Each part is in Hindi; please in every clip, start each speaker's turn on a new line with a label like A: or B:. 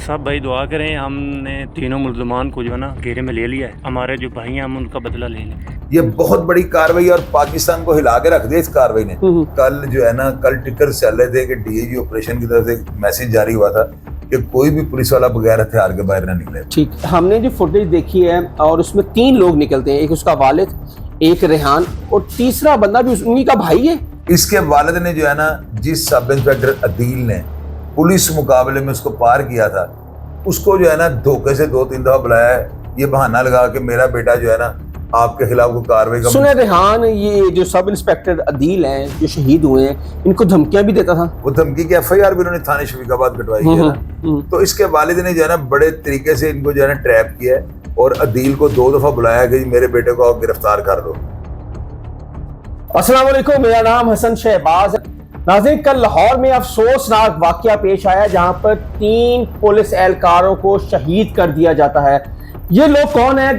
A: सब भाई दुआ करें, हमने तीनों मुल्ज़मान को जो है ना घेरे में ले लिया है। हमारे जो भाई हैं हम उनका बदला ले लेंगे।
B: ये बहुत बड़ी कार्रवाई और पाकिस्तान को हिला के रख दिया इस कार्रवाई ने। कल जो है ना, कल टिकर चल रहे थे कि डीएजी ऑपरेशन की तरफ से मैसेज जारी हुआ था कि कोई भी पुलिस वाला बगैर हथियार के बाहर ना निकले।
C: ठीक, हमने जो फुटेज देखी है और उसमें 3 लोग निकलते हैं, एक उसका वालिद, एक रेहान और तीसरा बंदा भी उन्हीं का भाई है।
B: इसके वालिद ने जो है ना, जिस सब इंस्पेक्टर अदील ने पुलिस मुकाबले में उसको पार किया था, उसको जो है ना धोखे से 2-3 दफा बुलाया है, ये बहाना लगा कि मेरा बेटा जो है ना आपके खिलाफ कोई कार्रवाई का।
C: सुने रेहान, ये जो सब इंस्पेक्टर अदील हैं जो शहीद हुए हैं, इनको धमकियां भी देता था।
B: वो धमकी की एफआईआर भी उन्होंने थाने शफीकाबाद कटवाई है ना। तो इसके वालिद ने जो है ना बड़े तरीके से इनको जो है ना ट्रैप किया है और अदील को 2 दफा बुलाया कि मेरे बेटे को आप गिरफ्तार कर लो।
C: अस्सलाम वालेकुम, मेरा नाम हसन शहबाज है। नाज़रीन, कल लाहौर में अफसोसनाक वाकया पेश आया जहां पर 3 पुलिस एहलकारों को शहीद कर दिया जाता है। ये लोग कौन है?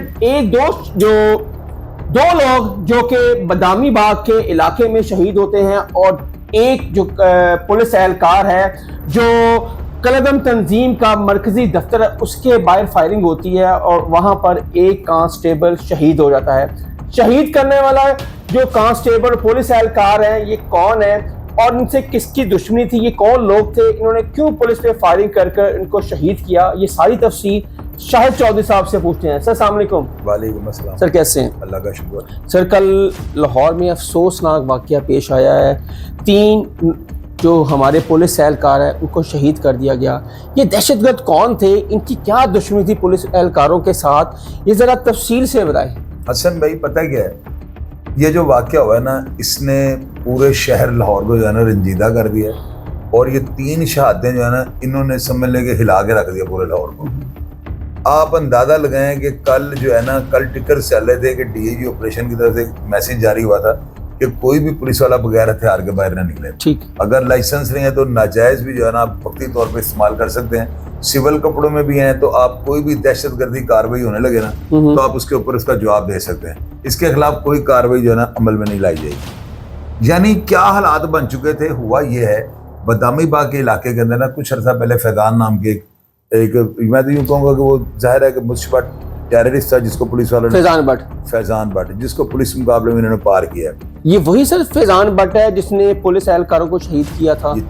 C: दो लोग जो कि बदामी बाग के इलाके में शहीद होते हैं और एक जो पुलिस एहलकार है जो कलदम तंजीम का मरकजी दफ्तर है, उसके बाहर फायरिंग होती है और वहां पर एक कांस्टेबल शहीद हो जाता है। शहीद करने वाला जो कांस्टेबल पुलिस एहलकार है, ये कौन है और इनसे किसकी दुश्मनी थी, ये कौन लोग थे, इन्होंने क्यों पुलिस पे फायरिंग कर इनको शहीद किया, ये सारी तफसील शाहिद चौधरी साहब से पूछते हैं। सर अस्सलाम वालेकुम।
B: वालेकुम अस्सलाम।
C: सर कैसे हैं?
B: अल्लाह का शुक्र।
C: सर, कल लाहौर में अफसोसनाक वाकया पेश आया है, 3 जो हमारे पुलिस एहलकार है उनको शहीद कर दिया गया। ये दहशतगर्द कौन थे, इनकी क्या दुश्मनी थी पुलिस एहलकारों के साथ, ये जरा तफसील से बताएं।
B: हसन भाई, पता क्या है, ये जो वाकया हुआ है ना, इसने पूरे शहर लाहौर को जो है ना रंजीदा कर दिया और ये 3 शहादतें जो है ना, इन्होंने समझ लेके हिला के रख दिया पूरे लाहौर को। आप अंदाजा लगाएं कि कल जो है ना, कल टिकर चल रहे थे कि डीएजी ऑपरेशन की तरफ से मैसेज जारी हुआ था कि कोई भी पुलिस वाला बगैर हथियार के बाहर ना निकले।
C: ठीक,
B: अगर लाइसेंस नहीं है तो नाजायज भी जो है ना आप वक्ती तौर पे इस्तेमाल कर सकते हैं। सिविल कपड़ों में भी हैं तो आप कोई भी दहशतगर्दी कार्रवाई होने लगे ना, तो आप उसके ऊपर उसका जवाब दे सकते हैं। इसके खिलाफ कोई कार्रवाई जो है ना अमल में नहीं लाई जाएगी। यानी क्या हालात बन चुके थे, हुआ ये है, बदामी बाग के इलाके के अंदर ना कुछ अर्सा पहले फैजान नाम के एक मैं तो यूँ कहूँगा कि वो जाहिर है कि मुझसे टेररिस्ट था जिसको पुलिस वालों ने, फैजान भट्ट, जिसको पुलिस मुकाबले में इन्होंने पार किया।
C: ये वही सर फैजान भट्ट है जिसने पुलिस एहलकारों को शहीद किया था।
B: ये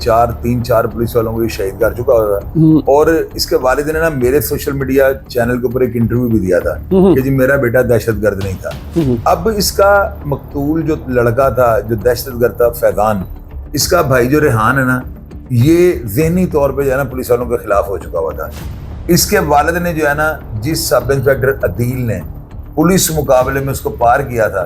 B: 3-4 पुलिस वालों को ये शहीद कर चुका था। और इसके वालिद ने ना मेरे सोशल मीडिया चैनल के ऊपर एक इंटरव्यू भी दिया था कि जी मेरा बेटा दहशतगर्द नहीं था। अब इसका मकतूल जो लड़का था, जो दहशतगर्द था फैजान, इसका भाई जो रेहान है ना, ये ज़हनी तौर पे जो है ना पुलिस वालों के खिलाफ हो चुका हुआ था। इसके वालिद ने जो है ना, जिस सब इंस्पेक्टर अदील ने पुलिस मुकाबले में उसको पार किया था,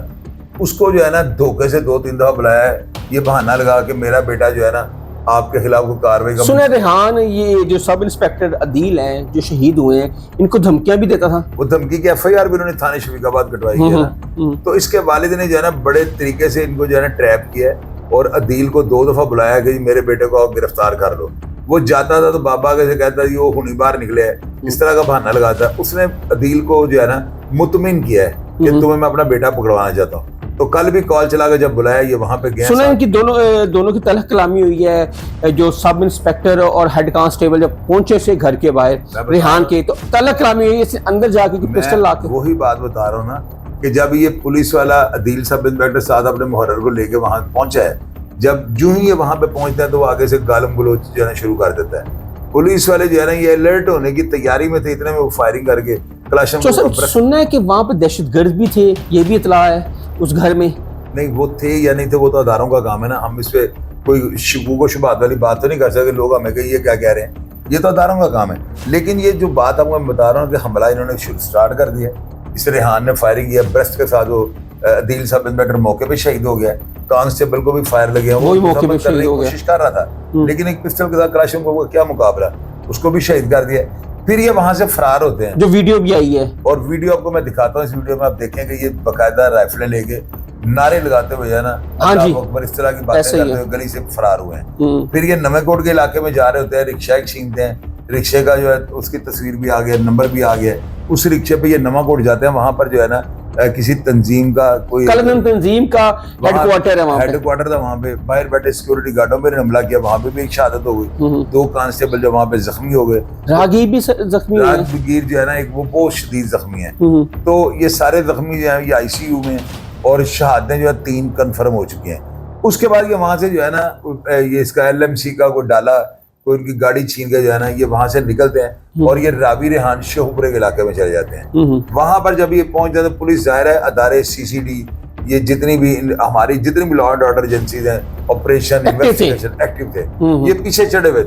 B: उसको जो है ना धोखे से 2-3 दफा बुलाया है, ये बहाना लगा कि मेरा बेटा जो है ना आपके खिलाफ कोई कार्रवाई का।
C: सुने रेहान, ये जो सब इंस्पेक्टर अदील हैं जो शहीद हुए हैं, इनको धमकियां भी देता था।
B: वो धमकी की एफआईआर भी उन्होंने थाने शफीकाबाद कटवाई है ना। तो इसके वालिद ने जो है ना बड़े तरीके से इनको जो है ना ट्रैप किया है और अदील को 2 दफा बुलाया कि मेरे बेटे को आप गिरफ्तार कर लो। वो जाता था तो बाबा कैसे कहता जी वो हुनी बाहर निकले है, इस तरह का बहाना लगाता। उसने अदील को जो है ना मुतमिन किया है कि तुम्हें मैं अपना बेटा पकड़वाना चाहता हूँ। तो कल भी कॉल चला के जब बुलाया, ये वहां पे गया।
C: सुना है कि दोनों की तलख कलामी हुई है। जो सब इंस्पेक्टर और हेड कांस्टेबल जब पहुंचे से घर के बाहर रेहान के, तो तलख कलामी हुई है, अंदर जाके पिस्टल लाके।
B: वही बात बता रहा हूँ ना कि जब ये पुलिस वाला अदील सब इंस्पेक्टर साथ अपने मुहर्रर को लेके वहां पहुंचा है, जब जो ही ये वहां पे पहुंचता है तो वो आगे से गालम गलोच जो है शुरू कर देता है। पुलिस वाले जो है ना ये अलर्ट होने की तैयारी में थे, इतने में वो फायरिंग करके क्लाशन।
C: सुनना है कि वहां पे दहशतगर्द भी थे, ये भी इतला है उस घर में।
B: नहीं, वो थे या नहीं थे वो तो अदारों का काम है ना, हम इस पे कोई शिकूक शुबहात वाली बात तो नहीं कर सकते। लोग हमें कहिए क्या कह रहे हैं, ये तो अदारों का काम है। लेकिन ये जो बात आपको मैं बता रहा हूँ कि हमला इन्होंने स्टार्ट कर दिया। इस रेहान ने फायरिंग किया ब्रेस्ट के साथ, वो अदील सब इंस्पेक्टर मौके पे शहीद हो गया। कांस्टेबल को भी फायर लगे, वो मौके पे शहीद हो गया, कोशिश कर रहा था, लेकिन एक पिस्टल के साथ क्लाशन को क्या मुकाबला, उसको भी शहीद कर दिया। फिर ये वहां से फरार होते हैं,
C: जो वीडियो भी आई है। और
B: वीडियो आपको मैं दिखाता हूँ। इस वीडियो में आप देखें कि ये बाकायदा राइफलें लेके नारे लगाते हुए है ना, अल्लाह अकबर, इस तरह की बातें करते हुए गली से फरार हुए हैं। फिर ये नवेकोट के इलाके में जा रहे होते हैं, रिक्शा एक छीनते हैं। रिक्शे का जो है उसकी तस्वीर भी आ गया, नंबर भी आ गया। उस रिक्शे पे ये नवाकोट जाते हैं, वहां पर जो है ना किसी तंजीम का कोई
C: कलदम तंजीम का हेडक्वार्टर है वहाँ पे।
B: हेडक्वार्टर था वहाँ पे, बाहर बैठे सिक्योरिटी गार्डों पर हमला किया, वहाँ पे भी एक शहादत हो गई, 2 कांस्टेबल जो वहाँ पे जख्मी हो गए,
C: राहगीर भी जख्मी हुए हैं।
B: राहगीर जो है ना एक वो बहुत शदीद जख्मी है। तो ये सारे जख्मी जो है ये ICU में, और शहादतें जो है 3 कन्फर्म हो चुकी हैं। उसके बाद ये वहाँ से जो है ना ये इसका LMC का कोई डाला, कोई उनकी गाड़ी छीन के जो है ना ये वहां से निकलते हैं और ये रावी रेहान शेखपुरे के इलाके में चले जाते हैं। वहां पर जब ये पहुंच जाते पुलिस जाहिर है अदारे CCD ये जितनी भी हमारी जितनी भी लॉ एंड ऑर्डर एजेंसीज हैं ऑपरेशन इन्वेस्टिगेशन एक्टिव थे, ये पीछे चढ़े हुए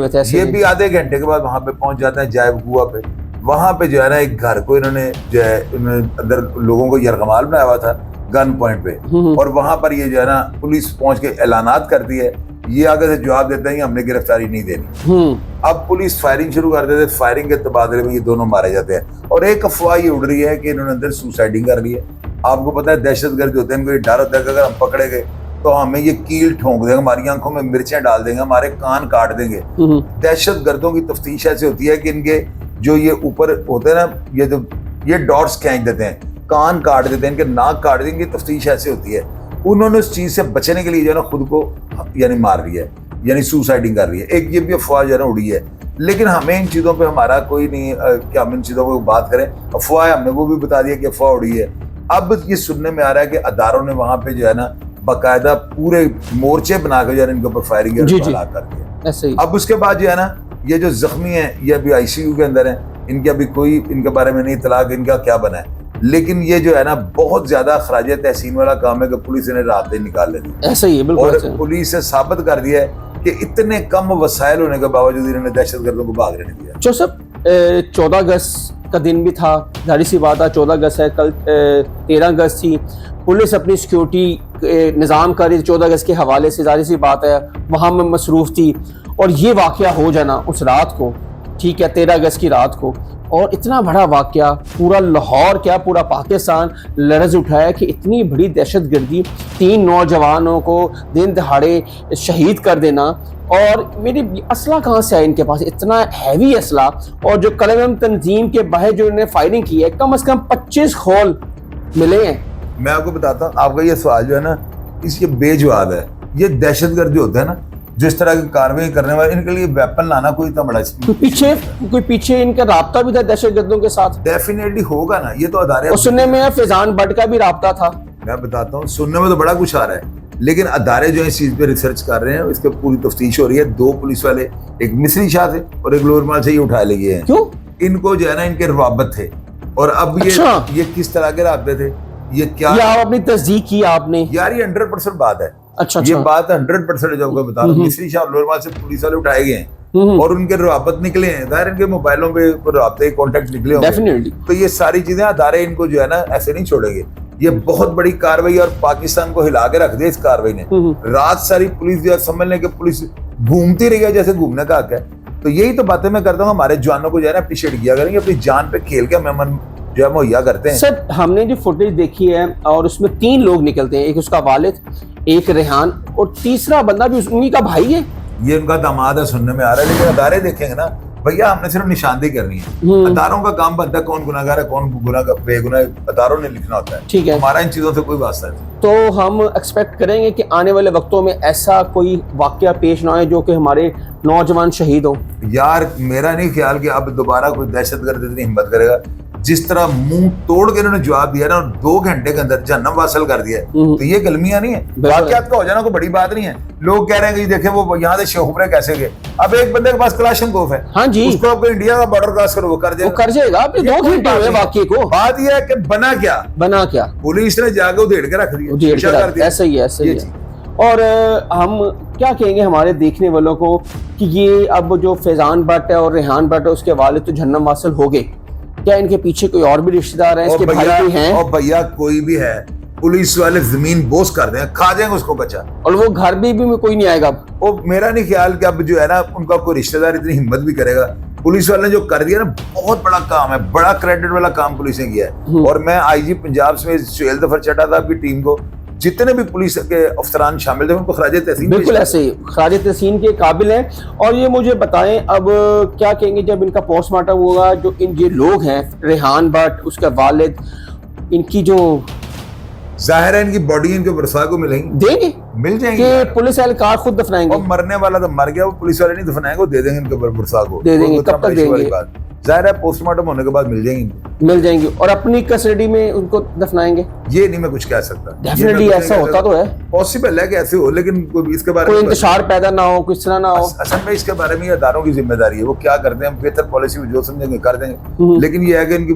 B: थे। ये भी आधे घंटे के बाद वहां पे पहुंच जाते हैं जायब कुआ पे। वहां पे जो है ना एक घर को इन्होंने जो है अंदर लोगों को यरगमाल बनाया हुआ था गन पॉइंट पे, और वहां पर ये जो है ना पुलिस पहुंच के ऐलानात करती है, ये आगे से जवाब देते हैं कि हमने गिरफ्तारी नहीं देनी। अब पुलिस फायरिंग शुरू कर देते, फायरिंग के तबादले में ये दोनों मारे जाते हैं। और एक अफवाह ये उड़ रही है कि इन्होंने अंदर सुसाइडिंग कर ली है। आपको पता है दहशतगर्द होते हैं, इनको ये डर होता है कि अगर हम पकड़े गए तो हमें ये कील ठोंक देंगे, हमारी आंखों में मिर्चें डाल देंगे, हमारे कान काट देंगे। दहशतगर्दों की तफ्तीश ऐसे होती है कि इनके जो ये ऊपर होते हैं ना ये डॉट्स खींच देते हैं, कान काट देते हैं, इनके नाक काट देंगे, तफ्तीश ऐसे होती है। उन्होंने उस चीज से बचने के लिए जो है ना खुद को यानी मार रही है, यानी सुसाइडिंग कर रही है। एक ये भी अफवाह जो है ना उड़ी है, लेकिन हमें इन चीज़ों पे हमारा कोई नहीं कि हम इन चीज़ों को बात करें। अफवाह हमने वो भी बता दिया कि अफवाह उड़ी है। अब ये सुनने में आ रहा है कि अदारों ने वहाँ पे जो है ना बाकायदा पूरे मोर्चे बनाकर जो है इनके ऊपर फायरिंग कर दिया। अब उसके बाद जो है ना ये जो जख्मी है ये अभी ICU के अंदर है, इनके अभी कोई इनके बारे में नहीं इतला कि इनका क्या बना है। लेकिन ये जो है ना बहुत ज्यादा खराज तहसीन वाला काम है कि पुलिस ने रात दिन निकाल लेनी।
C: ऐसा ही है, बिल्कुल।
B: और पुलिस ने साबित कर दिया है कि इतने कम वसाइल होने के बावजूद इन्होंने दहशतगर्दों को भागने नहीं दिया।
C: जो सब 14 अगस्त का दिन भी था, जाहिर सी बात है 14 अगस्त है, कल 13 अगस्त थी। पुलिस अपनी सिक्योरिटी निज़ाम कर रही थी 14 अगस्त के हवाले से, जाहिर सी बात है वहाँ में मसरूफ़ थी। और ये वाक़या हो जाना उस रात को, ठीक है 13 अगस्त की रात को, और इतना बड़ा वाक़या पूरा लाहौर क्या पूरा पाकिस्तान लरज़ उठा है कि इतनी बड़ी दहशतगर्दी, 3 नौजवानों को दिन दहाड़े शहीद कर देना। और मेरी असला कहाँ से है इनके पास, इतना हैवी असला। और जो कलदम तंजीम के बाहर जो इन्होंने फायरिंग की है, कम से कम 25 खोल मिले हैं।
B: मैं आपको बताता हूँ, आपका ये सवाल जो है ना इसके बेजवाब है। ये दहशतगर्द जो होता है ना जिस तरह की कार्रवाई करने वाले, इनके लिए वेपन लाना कोई इतना बड़ा
C: कोई पीछे इनका राब्ता भी था दहशतगर्दों के साथ।
B: डेफिनेटली होगा ना, ये तो अदारे।
C: और सुनने में फैजान भट्ट का भी राब्ता था।
B: मैं बताता हूँ, सुनने में तो बड़ा कुछ आ रहा है, लेकिन अदारे जो है इस चीज पे रिसर्च कर रहे हैं, इसके पूरी तफ्तीश हो रही है। 2 पुलिस वाले, एक मिस्री शाह थे और एक लोरमाल से ये उठा ले गए हैं।
C: क्यों?
B: इनको जो है ना इनके रवाबत थे। और अब ये किस तरह के राबते थे, ये क्या
C: आप अपनी तस्दीक की आपने?
B: यार ये 100% बात है।
C: अच्छा,
B: ये बात 100% जो आपको बता रहा हूँ, मिस्री शाह लोरमाल से पुलिस वाले उठाए गए हैं और उनके रवाबत निकले हैं, दायर इनके मोबाइलों पे राब्ते कॉन्टेक्ट निकले होंगे। तो ये सारी चीजें अदारे इनको जो है ना ऐसे नहीं छोड़ेंगे। ये बहुत बड़ी कार्रवाई, और पाकिस्तान को हिला के रख दिया इस कार्रवाई ने। रात सारी पुलिस जो समझ लें कि पुलिस घूमती रही है जैसे घूमने का हक है। तो यही तो बातें मैं करता हूँ, हमारे जवानों को जो है ना अप्रिशिएट किया करेंगे, अपनी जान पे खेल के हमें जो है मुहैया करते हैं।
C: सर हमने जो फुटेज देखी है और उसमें 3 लोग निकलते हैं, एक उसका वालिद, एक रेहान और तीसरा बंदा भी उन्हीं का भाई है।
B: ये उनका दामाद है सुनने में आ रहा है, लेकिन अदारे देखेंगे ना भैया, हमने सिर्फ निशानदेही करनी है। अदारों का काम बनता है कौन गुनाहगार है कौन बेगुनाह, अदारों ने लिखना होता है।
C: ठीक है,
B: हमारा इन चीजों से कोई वास्ता नहीं।
C: तो हम एक्सपेक्ट करेंगे कि आने वाले वक्तों में ऐसा कोई वाकया पेश ना आए जो कि हमारे नौजवान शहीद हो।
B: यार मेरा नहीं ख्याल कि अब दोबारा कोई दहशतगर्द इतनी हिम्मत करेगा। जिस तरह मुंह तोड़ के इन्होंने जवाब दिया ना, 2 घंटे के अंदर जहन्नम वासल कर दिया, तो ये गलमियां नहीं है, वाकयात का हो जाना कोई बड़ी बात नहीं है। लोग कह रहे हैं कि देखे वो यहाँ से शेखपुरे कैसे गए। अब एक बंदे के पास कलाशनकोफ है,
C: हाँ जी,
B: उसको आपको इंडिया का बॉर्डर क्रॉस करो, वो कर
C: जाएगा। 2 घंटे हुए वाकये को।
B: बात यह है कि बना क्या पुलिस ने जाके उधेड़ के रख दिया।
C: ऐसा ही है। और हम क्या कहेंगे हमारे देखने वालों को कि ये अब जो फैजान भट्ट है और रेहान भट्ट है उसके वालिद तो जहन्नम वासल हो गए, क्या इनके पीछे कोई और भी रिश्तेदार हैं, इसके भाई भी हैं?
B: और भैया कोई भी है, पुलिस वाले जमीन बोस कर देंगे, खा जाएंगे उसको बचा।
C: और वो घर भी कोई नहीं आएगा।
B: वो मेरा नहीं ख्याल कि अब जो है ना उनका कोई रिश्तेदार इतनी हिम्मत भी करेगा। पुलिस वाले ने जो कर दिया ना बहुत बड़ा काम है, बड़ा क्रेडिट वाला काम पुलिस ने किया है। और मैं IG पंजाब में सुहेल जफर चड्ढा साहब की टीम को, जितने भी पुलिस के अफसरान शामिल थे, उनको खराज तहसीन,
C: बिल्कुल ऐसे ही खराज तहसीन के काबिल हैं। और ये मुझे बताएं अब क्या कहेंगे जब इनका पोस्टमार्टम होगा, जो ये लोग हैं रेहान भट्ट, उसका वालिद, इनकी जो
B: जाहिर है इनकी बॉडी इनके वर्षा को मिलेंगी,
C: देंगे
B: मिल जाएंगी
C: कि पुलिस एहलकार खुद दफनाएंगे?
B: और मरने वाला तो मर गया, वो पुलिस वाले नहीं दफनाएंगे, वो दे देंगे इनके वर्षा को,
C: दे देंगे।
B: वो
C: कब तक
B: तमाशे वाली
C: देंगे?
B: बात। जाहिर है पोस्टमार्टम होने के बाद मिल जाएंगे इनको।
C: मिल जाएंगी और अपनी कस्टडी में उनको दफनाएंगे?
B: ये नहीं मैं कुछ कह सकता।
C: डेफिनेटली ऐसा होता तो है,
B: पॉसिबल है कि ऐसे हो, लेकिन कोई इसके बारे
C: कोई
B: में
C: इंतशार पैदा ना हो, किस तरह ना हो।
B: असल में इसके बारे में अदारों की जिम्मेदारी है, वो क्या करते हैं, हम बेहतर पॉलिसी में जो समझेंगे कर देंगे, लेकिन ये है कि इनकी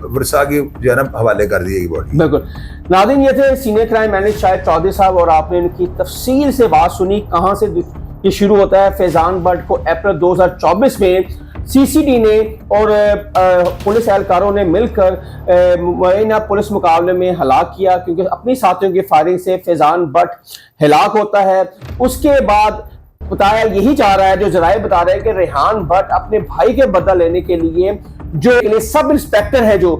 B: वर्षा की जो है ना हवाले कर दी जाएगी बॉडी।
C: बिल्कुल। नाज़रीन, ये थे senior crime manager Shahid Chaudhary साहब और आपने इनकी तफसील से बात सुनी कहाँ से ये शुरू होता है। फैजान बट को अप्रैल 2024 में सीसीडी ने और पुलिस एहलकारों ने मिलकर मुआयना पुलिस मुकाबले में हलाक किया, क्योंकि अपनी साथियों की फायरिंग से फैजान बट हलाक होता है। उसके बाद बताया यही जा रहा है, जो जराए बता रहे हैं कि रेहान भट्ट अपने भाई के बदला लेने के लिए जो सब इंस्पेक्टर है जो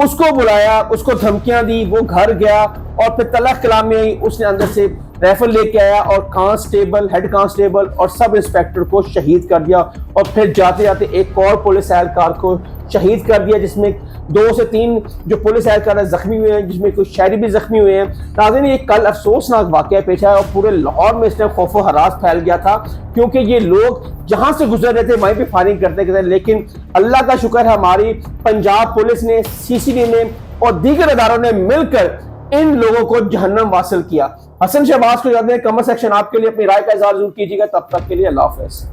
C: उसको बुलाया, उसको धमकियां दी, वो घर गया और फिर तलख कलाम में आई, उसने अंदर से राइफल लेके आया और कांस्टेबल, हेड कांस्टेबल और सब इंस्पेक्टर को शहीद कर दिया और फिर जाते जाते एक और पुलिस एहलकार को शहीद कर दिया, जिसमें 2 से 3 जो पुलिस एहलकार जख्मी हुए हैं, जिसमें कुछ शहरी भी जख्मी हुए हैं। नाज़रीन, ये कल अफसोसनाक वाकया पेश आया और पूरे लाहौर में इस टाइम खौफ व हरास फैल गया था, क्योंकि ये लोग जहां से गुजर रहे थे वहीं पे फायरिंग करते थे। लेकिन अल्लाह का शुक्र है हमारी पंजाब पुलिस ने, सीसीडी ने और दीगर अदारों ने मिलकर इन लोगों को जहन्नम वासिल किया। हसन शहबाज को याद है, कमेंट सेक्शन आपके लिए अपनी राय का इज़हार जरूर कीजिएगा। तब तक के लिए अल्लाह हाफ़िज़।